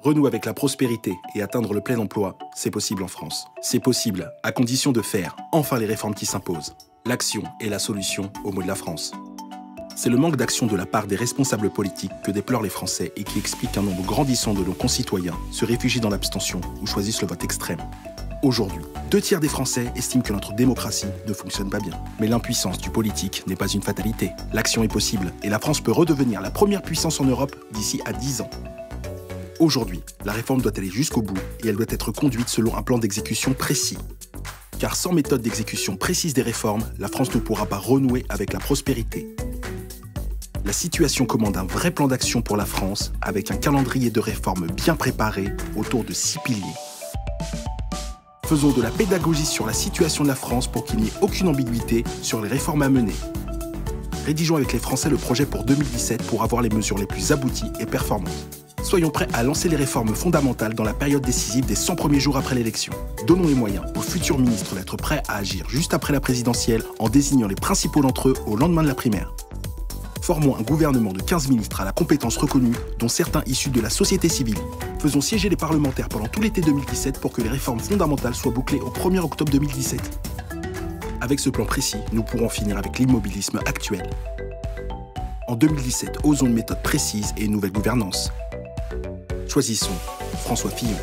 Renouer avec la prospérité et atteindre le plein emploi, c'est possible en France. C'est possible, à condition de faire enfin les réformes qui s'imposent. L'action est la solution au mot de la France. C'est le manque d'action de la part des responsables politiques que déplorent les Français et qui explique qu'un nombre grandissant de nos concitoyens se réfugient dans l'abstention ou choisissent le vote extrême. Aujourd'hui, 2/3 des Français estiment que notre démocratie ne fonctionne pas bien. Mais l'impuissance du politique n'est pas une fatalité. L'action est possible et la France peut redevenir la première puissance en Europe d'ici à 10 ans. Aujourd'hui, la réforme doit aller jusqu'au bout et elle doit être conduite selon un plan d'exécution précis. Car sans méthode d'exécution précise des réformes, la France ne pourra pas renouer avec la prospérité. La situation commande un vrai plan d'action pour la France avec un calendrier de réformes bien préparé autour de 6 piliers. Faisons de la pédagogie sur la situation de la France pour qu'il n'y ait aucune ambiguïté sur les réformes à mener. Rédigeons avec les Français le projet pour 2017 pour avoir les mesures les plus abouties et performantes. Soyons prêts à lancer les réformes fondamentales dans la période décisive des 100 premiers jours après l'élection. Donnons les moyens aux futurs ministres d'être prêts à agir juste après la présidentielle en désignant les principaux d'entre eux au lendemain de la primaire. Formons un gouvernement de 15 ministres à la compétence reconnue, dont certains issus de la société civile. Faisons siéger les parlementaires pendant tout l'été 2017 pour que les réformes fondamentales soient bouclées au 1er octobre 2017. Avec ce plan précis, nous pourrons finir avec l'immobilisme actuel. En 2017, osons une méthode précise et une nouvelle gouvernance. Choisissons François Fillon.